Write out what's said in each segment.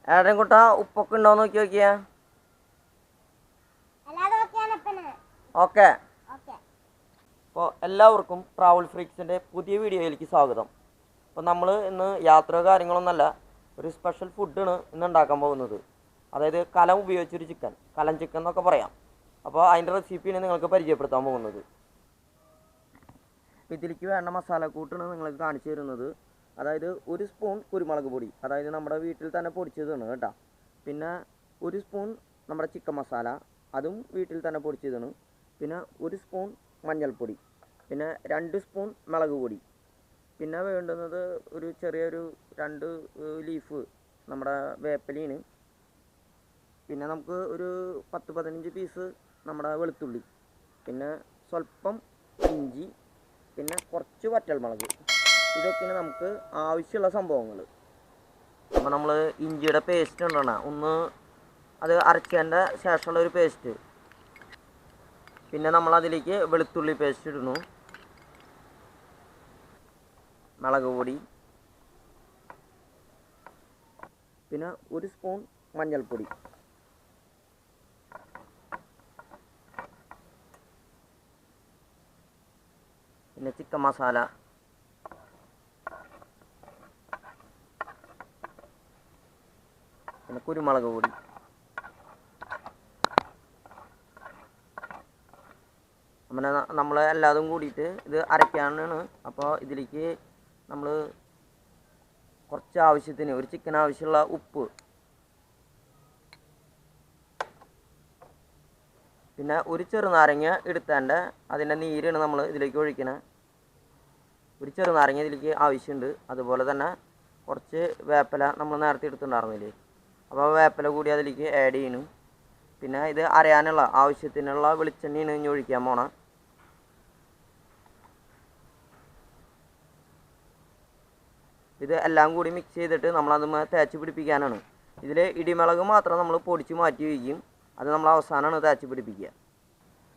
ഏടൻകുട്ട ഉപ്പൊക്കെ ഉണ്ടോ നോക്കി നോക്കിയാ. ഓക്കെ. അപ്പോൾ എല്ലാവർക്കും ട്രാവൽ ഫ്രീക്സിൻ്റെ പുതിയ വീഡിയോയിലേക്ക് സ്വാഗതം. അപ്പോൾ നമ്മൾ ഇന്ന് യാത്ര കാര്യങ്ങളൊന്നുമല്ല, ഒരു സ്പെഷ്യൽ ഫുഡാണ് ഇന്ന് ഉണ്ടാക്കാൻ പോകുന്നത്. അതായത് കലം ഉപയോഗിച്ചൊരു ചിക്കൻ, കലം ചിക്കൻ എന്നൊക്കെ പറയാം. അപ്പോൾ അതിൻ്റെ റെസിപ്പിയാണ് നിങ്ങൾക്ക് പരിചയപ്പെടുത്താൻ പോകുന്നത്. അപ്പോൾ ഇതിലേക്ക് വേണ്ട മസാലക്കൂട്ടാണ് നിങ്ങൾക്ക് കാണിച്ചു തരുന്നത്. അതായത് ഒരു സ്പൂൺ കുരുമുളക് പൊടി, അതായത് നമ്മുടെ വീട്ടിൽ തന്നെ പൊടിച്ചതാണ് കേട്ടോ. പിന്നെ ഒരു സ്പൂൺ നമ്മുടെ ചിക്കൻ മസാല, അതും വീട്ടിൽ തന്നെ പൊടിച്ചതാണ്. പിന്നെ ഒരു സ്പൂൺ മഞ്ഞൾപ്പൊടി, പിന്നെ 2 സ്പൂൺ മുളക് പൊടി. പിന്നെ വേണ്ടുന്നത് ഒരു ചെറിയൊരു 2 ലീഫ് നമ്മുടെ വേപ്പിലയാണ്. പിന്നെ നമുക്ക് ഒരു 10-15 പീസ് നമ്മുടെ വെളുത്തുള്ളി, പിന്നെ സ്വല്പം ഇഞ്ചി, പിന്നെ കുറച്ച് വറ്റൽമുളക്. ഇതൊക്കെയാണ് നമുക്ക് ആവശ്യമുള്ള സംഭവങ്ങൾ. അപ്പോൾ നമ്മൾ ഇഞ്ചിയുടെ പേസ്റ്റ് ഉണ്ടോ ഒന്ന് അത് അരച്ചതിൻ്റെ ശേഷമുള്ള ഒരു പേസ്റ്റ്. പിന്നെ നമ്മളതിലേക്ക് വെളുത്തുള്ളി പേസ്റ്റ് ഇടുന്നു, മുളക് പൊടി, പിന്നെ ഒരു സ്പൂൺ മഞ്ഞൾപ്പൊടി, പിന്നെ ചിക്കൻ മസാല, പിന്നെ കുരുമുളക് പൊടി. അങ്ങനെ നമ്മൾ എല്ലാതും കൂടിയിട്ട് ഇത് അരയ്ക്കാനാണ്. അപ്പോൾ ഇതിലേക്ക് നമ്മൾ കുറച്ച് ആവശ്യത്തിന്, ഒരു ചിക്കൻ ആവശ്യമുള്ള ഉപ്പ്, പിന്നെ ഒരു ചെറുനാരങ്ങ എടുത്തതിൻ്റെ അതിൻ്റെ നീരാണ് നമ്മൾ ഇതിലേക്ക് ഒഴിക്കണത്. ഒരു ചെറുനാരങ്ങ ഇതിലേക്ക് ആവശ്യമുണ്ട്. അതുപോലെ തന്നെ കുറച്ച് വേപ്പില നമ്മൾ നേരത്തെ എടുത്തിട്ടുണ്ടായിരുന്നില്ലേ, അപ്പോൾ വേപ്പില കൂടി അതിലേക്ക് ആഡ് ചെയ്യണം. പിന്നെ ഇത് അരയാനുള്ള ആവശ്യത്തിനുള്ള വെളിച്ചെണ്ണയാണ് ഇനി ഒഴിക്കാൻ പോണം. ഇത് എല്ലാം കൂടി മിക്സ് ചെയ്തിട്ട് നമ്മളത് തേച്ച് പിടിപ്പിക്കാനാണ്. ഇതിൽ ഇടിമുളക് മാത്രം നമ്മൾ പൊടിച്ച് മാറ്റി വയ്ക്കും, അത് നമ്മൾ അവസാനമാണ് തേച്ച് പിടിപ്പിക്കുക.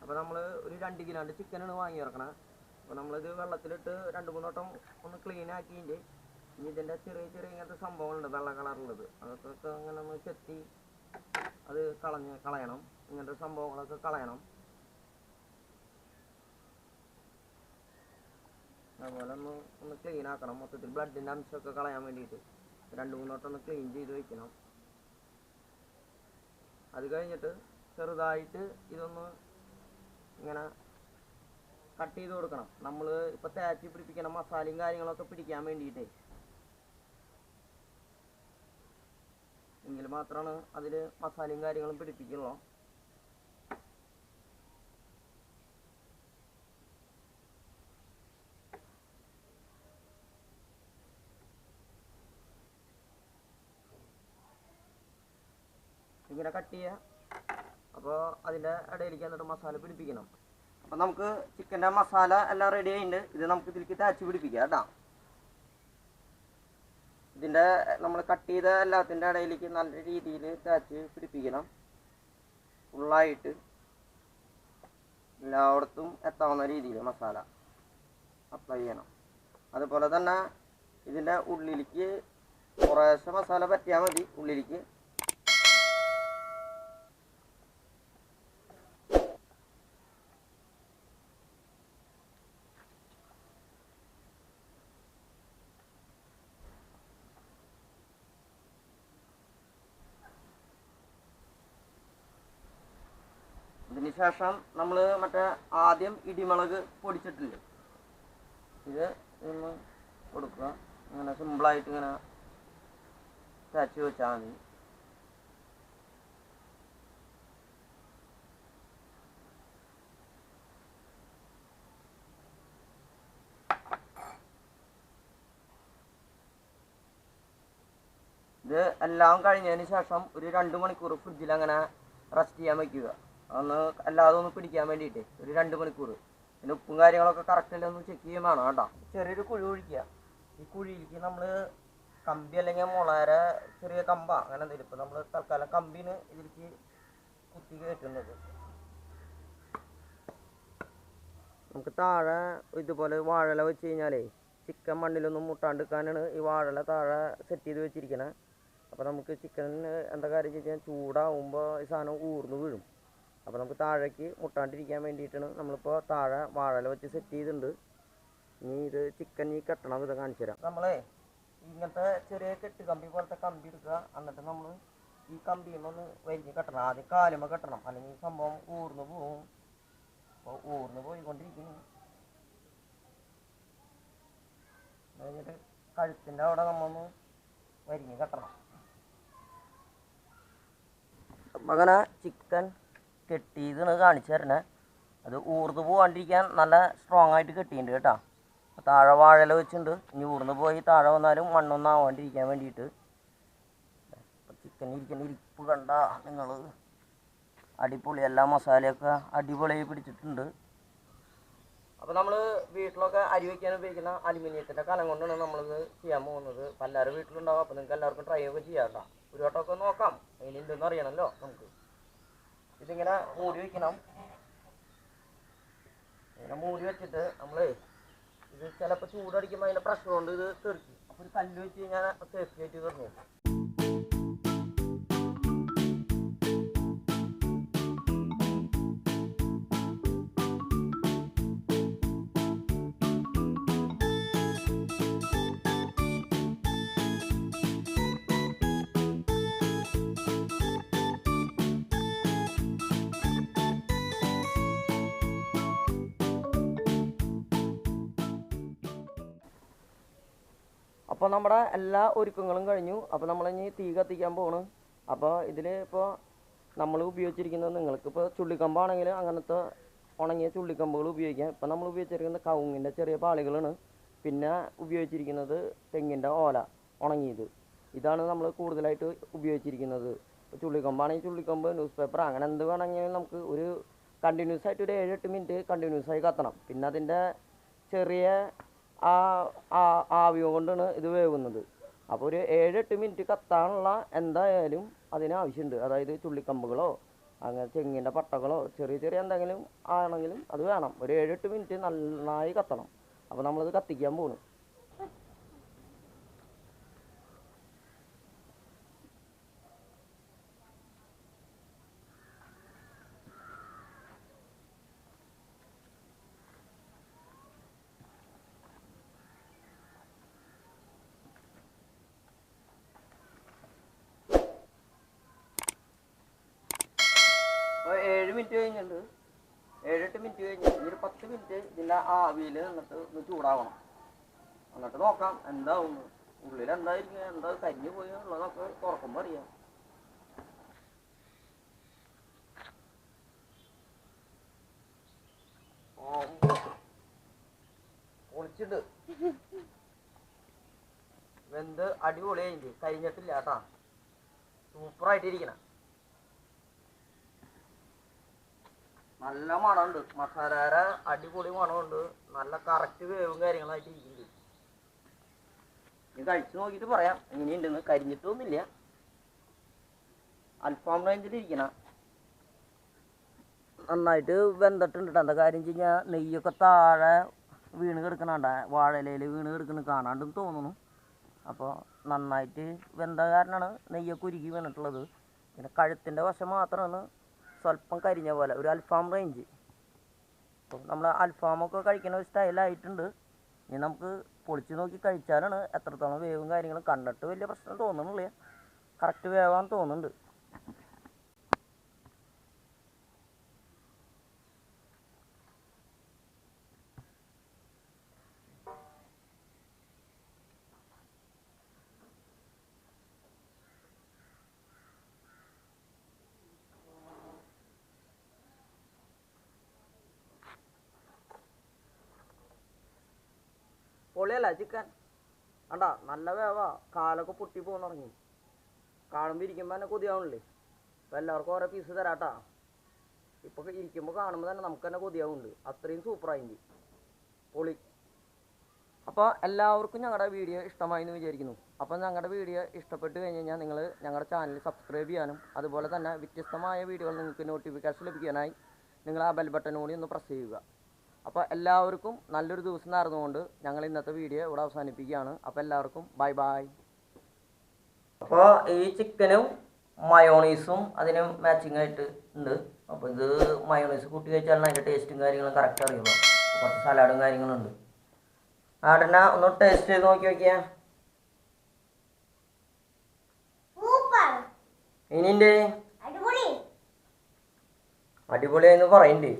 അപ്പോൾ നമ്മൾ ഒരു 2 കിലോൻ്റെ ചിക്കനാണ് വാങ്ങി ഇറക്കണത്. അപ്പോൾ നമ്മളിത് വെള്ളത്തിലിട്ട് 2-3 വട്ടം ഒന്ന് ക്ലീൻ ആക്കിയിട്ട് ഇനി ഇതിൻ്റെ ചെറിയ ഇങ്ങനത്തെ സംഭവങ്ങളുണ്ട് വെള്ള കളറുള്ളത്, അതൊക്കെ അങ്ങനെ ഒന്ന് ചെത്തി അത് കളയണം. ഇങ്ങനത്തെ സംഭവങ്ങളൊക്കെ കളയണം. അതുപോലെ ഒന്ന് ക്ലീൻ ആക്കണം. മൊത്തത്തിൽ ബ്ലഡിൻ്റെ അംശമൊക്കെ കളയാൻ വേണ്ടിയിട്ട് 2-3 വട്ടം ഒന്ന് ക്ലീൻ ചെയ്ത് വയ്ക്കണം. അത് കഴിഞ്ഞിട്ട് ചെറുതായിട്ട് ഇതൊന്ന് ഇങ്ങനെ കട്ട് ചെയ്ത് കൊടുക്കണം. നമ്മൾ ഇപ്പോൾ തേച്ച് പിടിപ്പിക്കണം മസാലയും കാര്യങ്ങളൊക്കെ പിടിക്കാൻ വേണ്ടിയിട്ടേ. എങ്കിൽ മാത്രമാണ് അതിൽ മസാലയും കാര്യങ്ങളും പിടിപ്പിക്കുള്ളൂ. ഇങ്ങനെ കട്ട് ചെയ്യുക. അപ്പോൾ അതിൻ്റെ ഇടയിലേക്ക് എന്നിട്ട് മസാല പിടിപ്പിക്കണം. അപ്പോൾ നമുക്ക് ചിക്കൻ്റെ മസാല എല്ലാം റെഡി ആയിട്ടുണ്ട്. ഇത് നമുക്ക് ഇതിലേക്ക് തേച്ച് പിടിപ്പിക്കാം കേട്ടോ. ഇതിൻ്റെ നമ്മൾ കട്ട് ചെയ്ത എല്ലാത്തിൻ്റെ ഇടയിലേക്ക് നല്ല രീതിയിൽ തേച്ച് പിടിപ്പിക്കണം. ഫുള്ളായിട്ട് എല്ലായിടത്തും എത്താവുന്ന രീതിയിൽ മസാല അപ്ലൈ ചെയ്യണം. അതുപോലെ തന്നെ ഇതിൻ്റെ ഉള്ളിലേക്ക് കുറേശ്ശെ മസാല പറ്റിയാൽ മതി. ഉള്ളിലേക്ക് ഇതിന് ശേഷം നമ്മൾ മറ്റേ ആദ്യം ഇടിമുളക് പൊടിച്ചിട്ടില്ലേ, ഇത് ഒന്ന് കൊടുക്കുക. ഇങ്ങനെ സിമ്പിളായിട്ട് ഇങ്ങനെ തേച്ച് വെച്ചാൽ മതി. ഇത് എല്ലാം കഴിഞ്ഞതിന് ശേഷം ഒരു 2 മണിക്കൂർ ഫ്രിഡ്ജിൽ അങ്ങനെ റെസ്റ്റ് ചെയ്യാൻ വയ്ക്കുക. ഒന്ന് അല്ലാതെ ഒന്ന് പിടിക്കാൻ വേണ്ടിയിട്ട് ഒരു 2 മണിക്കൂർ. പിന്നെ ഉപ്പും കാര്യങ്ങളൊക്കെ കറക്റ്റല്ലേ ഒന്ന് ചെക്ക് ചെയ്യാൻ വേണം കേട്ടോ. ചെറിയൊരു കുഴി ഒഴിക്കുക. ഈ കുഴിയിലേക്ക് നമ്മൾ കമ്പി അല്ലെങ്കിൽ മുളയുടെ ചെറിയ കമ്പ അങ്ങനെ എന്തെങ്കിലും, ഇപ്പോൾ നമ്മൾ തൽക്കാലം കമ്പിന് ഇതിലേക്ക് കുത്തി കയറ്റുന്നത്. നമുക്ക് താഴെ ഇതുപോലെ വാഴല വെച്ച് കഴിഞ്ഞാലേ ചിക്കൻ മണ്ണിലൊന്നും മുട്ടാണ്ടിരിക്കാനാണ് ഈ വാഴല താഴെ സെറ്റ് ചെയ്ത് വെച്ചിരിക്കണേ. അപ്പോൾ നമുക്ക് ചിക്കനിന് എന്താ കാര്യം വെച്ചാൽ ചൂടാവുമ്പോൾ ഈ സാധനം ഊർന്ന് വീഴും. അപ്പോൾ നമുക്ക് താഴേക്ക് മുട്ടാണ്ടിരിക്കാൻ വേണ്ടിയിട്ടാണ് നമ്മളിപ്പോൾ താഴെ വാഴല വെച്ച് സെറ്റ് ചെയ്തിട്ടുണ്ട്. ഇനി ഇത് ചിക്കൻ ഈ കെട്ടണം ഇത് കാണിച്ചു തരാം. നമ്മളെ ഇങ്ങനത്തെ ചെറിയ കെട്ട് കമ്പി പോലത്തെ കമ്പി എടുക്കുക. എന്നിട്ട് നമ്മൾ ഈ കമ്പിയുമ്പോൾ ഒന്ന് വരിഞ്ഞ് കെട്ടണം. ആദ്യം കാലുമ്പോൾ കെട്ടണം, അല്ലെങ്കിൽ ഈ സംഭവം ഊർന്ന് പോവും. അപ്പോൾ ഊർന്ന് പോയിക്കൊണ്ടിരിക്കുന്നു. കഴിഞ്ഞിട്ട് കഴുത്തിൻ്റെ അവിടെ നമ്മളൊന്ന് വരിഞ്ഞ് കെട്ടണം. അപ്പം അങ്ങനെ ചിക്കൻ കെട്ടിയതാണ് കാണിച്ചു തരണേ. അത് ഊർന്ന് പോകാണ്ടിരിക്കാൻ നല്ല സ്ട്രോങ് ആയിട്ട് കെട്ടിയിട്ടുണ്ട് കേട്ടോ. താഴെ വാഴല വെച്ചിട്ടുണ്ട്. ഇനി ഊർന്ന് പോയി താഴെ വന്നാലും മണ്ണൊന്നും ആവാണ്ടിരിക്കാൻ വേണ്ടിയിട്ട്. ചിക്കൻ ഇരിക്കുന്ന ഇരിപ്പ് കണ്ട നിങ്ങൾ അടിപൊളി, എല്ലാ മസാലയൊക്കെ അടിപൊളിയായി പിടിച്ചിട്ടുണ്ട്. അപ്പോൾ നമ്മൾ വീട്ടിലൊക്കെ അരി വയ്ക്കാൻ ഉപയോഗിക്കുന്ന അലുമിനിയത്തിൻ്റെ കലം കൊണ്ടാണ് നമ്മളിത് ചെയ്യാൻ പോകുന്നത്. അപ്പോൾ എല്ലാവരും വീട്ടിലുണ്ടാവും. അപ്പോൾ നിങ്ങൾക്ക് എല്ലാവർക്കും ട്രൈ ഒക്കെ ചെയ്യാം കേട്ടോ. ഒരു വട്ടമൊക്കെ നോക്കാം, ഇനി എന്തെന്ന് അറിയണമല്ലോ നമുക്ക്. ഇതിങ്ങനെ മൂടി വയ്ക്കണം. ഇങ്ങനെ മൂടി വെച്ചിട്ട് നമ്മൾ ഇത് ചിലപ്പോൾ ചൂടടിക്കുമ്പോൾ അതിൻ്റെ പ്രഷർ കൊണ്ട് ഇത് തെറിക്കും. അപ്പോൾ ഒരു കല്ല് വെച്ച് കഴിഞ്ഞാൽ സേഫ്റ്റി ആയിട്ട് തെറിഞ്ഞു. അപ്പോൾ നമ്മുടെ എല്ലാ ഒരുക്കങ്ങളും കഴിഞ്ഞു. അപ്പോൾ നമ്മളിനി തീ കത്തിക്കാൻ പോകണം. അപ്പോൾ ഇതിൽ ഇപ്പോൾ നമ്മൾ ഉപയോഗിച്ചിരിക്കുന്നത്, നിങ്ങൾക്കിപ്പോൾ ചുള്ളിക്കമ്പാണെങ്കിൽ അങ്ങനത്തെ ഉണങ്ങിയ ചുള്ളിക്കമ്പുകൾ ഉപയോഗിക്കാം. ഇപ്പോൾ നമ്മൾ ഉപയോഗിച്ചിരിക്കുന്നത് കവുങ്ങിൻ്റെ ചെറിയ പാളികളാണ്. പിന്നെ ഉപയോഗിച്ചിരിക്കുന്നത് തെങ്ങിൻ്റെ ഓല ഉണങ്ങിയത്. ഇതാണ് നമ്മൾ കൂടുതലായിട്ട് ഉപയോഗിച്ചിരിക്കുന്നത്. ഇപ്പോൾ ചുള്ളിക്കമ്പാണെങ്കിൽ ചുള്ളിക്കമ്പ്, ന്യൂസ് പേപ്പർ, അങ്ങനെ എന്ത് വേണമെങ്കിലും നമുക്ക് ഒരു കണ്ടിന്യൂസ് ആയിട്ട് ഒരു 7-8 മിനിറ്റ് കണ്ടിന്യൂസ് ആയി കത്തണം. പിന്നെ അതിൻ്റെ ചെറിയ ആവിയോ കൊണ്ടാണ് ഇത് വേവുന്നത്. അപ്പോൾ ഒരു 7-8 മിനിറ്റ് കത്താനുള്ള എന്തായാലും അതിനാവശ്യമുണ്ട്. അതായത് ചുള്ളിക്കമ്പുകളോ അങ്ങനെ തെങ്ങിൻ്റെ പട്ടകളോ ചെറിയ ചെറിയ എന്തെങ്കിലും ആണെങ്കിലും അത് വേണം. ഒരു 7-8 മിനിറ്റ് നന്നായി കത്തണം. അപ്പോൾ നമ്മളിത് കത്തിക്കാൻ പോകുന്നു. 7 മിനിറ്റ് കഴിഞ്ഞിട്ടുണ്ട്. 7-8 മിനിറ്റ് കഴിഞ്ഞ് ഒരു 10 മിനിറ്റ് ഇതിൻ്റെ ആവിയിൽ നിന്നിട്ട് ഒന്ന് ചൂടാവണം. എന്നിട്ട് നോക്കാം എന്താവും, ഉള്ളിൽ എന്തായിരിക്കും, എന്താ കരിഞ്ഞു പോയി ഉള്ളതൊക്കെ തുറക്കുമ്പോൾ അറിയാം. പൊളിച്ചിട്ട് വെന്ത് അടിപൊളിയായിട്ട് കരിഞ്ഞിട്ടില്ല കേട്ടാ, സൂപ്പറായിട്ടിരിക്കണം. നല്ല മണമുണ്ട്, മസാലയുടെ അടിപൊളി മണമുണ്ട്, നല്ല കറക്റ്റ് വേവും കാര്യങ്ങളായിട്ട് ഇരിക്കുന്നുണ്ട്. ഇത് കഴിച്ചു നോക്കിയിട്ട് പറയാം എങ്ങനെയുണ്ടെന്ന്. കരിഞ്ഞിട്ടൊന്നുമില്ല, അൽഫാം റേഞ്ചിലിരിക്കണം. നന്നായിട്ട് വെന്തിട്ടുണ്ട്. എന്താ കാര്യം വെച്ച് കഴിഞ്ഞാൽ നെയ്യൊക്കെ താഴെ വീണ് കിടക്കണണ്ട, വാഴയിലയിൽ വീണ് കിടക്കണ കാണാണ്ടെന്ന് തോന്നുന്നു. അപ്പോൾ നന്നായിട്ട് വെന്ത കാരണമാണ് നെയ്യൊക്കെ ഉരുകി വീണിട്ടുള്ളത്. പിന്നെ കഴുത്തിൻ്റെ വശം മാത്രമാണ് സ്വല്പം കരിഞ്ഞ പോലെ, ഒരു അൽഫാം റേഞ്ച്. അപ്പം നമ്മൾ അൽഫാമൊക്കെ കഴിക്കുന്ന ഒരു സ്റ്റൈലായിട്ടുണ്ട്. ഇനി നമുക്ക് പൊളിച്ച് നോക്കി കഴിച്ചാലാണ് എത്രത്തോളം വേവും കാര്യങ്ങളും. കണ്ടിട്ട് വലിയ പ്രശ്നം തോന്നുന്നില്ല, കറക്റ്റ് വേവാൻ തോന്നുന്നുണ്ട്. പൊളിയല്ല ചിക്കൻ, കണ്ടാ നല്ല വേവാ. കാലൊക്കെ പൊട്ടി പോകാൻ തുടങ്ങി. കാണുമ്പോൾ ഇരിക്കുമ്പോൾ തന്നെ കൊതിയാവണില്ലേ. അപ്പോൾ എല്ലാവർക്കും ഓരോ പീസ് തരാട്ടാ. ഇപ്പോൾ ഇരിക്കുമ്പോൾ കാണുമ്പോൾ തന്നെ നമുക്ക് തന്നെ കൊതിയാവുന്നുണ്ട്, അത്രയും സൂപ്പറായിട്ട് പൊളി. അപ്പോൾ എല്ലാവർക്കും ഞങ്ങളുടെ വീഡിയോ ഇഷ്ടമായി എന്ന് വിചാരിക്കുന്നു. അപ്പോൾ ഞങ്ങളുടെ വീഡിയോ ഇഷ്ടപ്പെട്ട് കഴിഞ്ഞ് കഴിഞ്ഞാൽ നിങ്ങൾ ഞങ്ങളുടെ ചാനൽ സബ്സ്ക്രൈബ് ചെയ്യാനും അതുപോലെ തന്നെ വ്യത്യസ്തമായ വീഡിയോകൾ നിങ്ങൾക്ക് നോട്ടിഫിക്കേഷൻ ലഭിക്കാനായി നിങ്ങൾ ആ ബെൽ ബട്ടൺ കൂടി ഒന്ന് പ്രസ് ചെയ്യുക. അപ്പോൾ എല്ലാവർക്കും നല്ലൊരു ദിവസം നേർന്നുകൊണ്ട് ഞങ്ങൾ ഇന്നത്തെ വീഡിയോ ഇവിടെ അവസാനിപ്പിക്കുകയാണ്. അപ്പോൾ എല്ലാവർക്കും ബൈ ബൈ. അപ്പോൾ ഈ ചിക്കനും മയോണീസും അതിന് മാച്ചിങ് ആയിട്ട് ഉണ്ട്. അപ്പോൾ ഇത് മയോണീസ് കൂട്ടി കഴിച്ചാലാണ് അതിൻ്റെ ടേസ്റ്റും കാര്യങ്ങളും കറക്റ്റ് അറിയുള്ളൂ. കുറച്ച് സലാഡും കാര്യങ്ങളുണ്ട്. ആടന ഒന്ന് ടേസ്റ്റ് ചെയ്ത് നോക്കിയാൽ ഇനിൻ്റെ അടിപൊളിയായെന്ന് പറയണ്ടേ.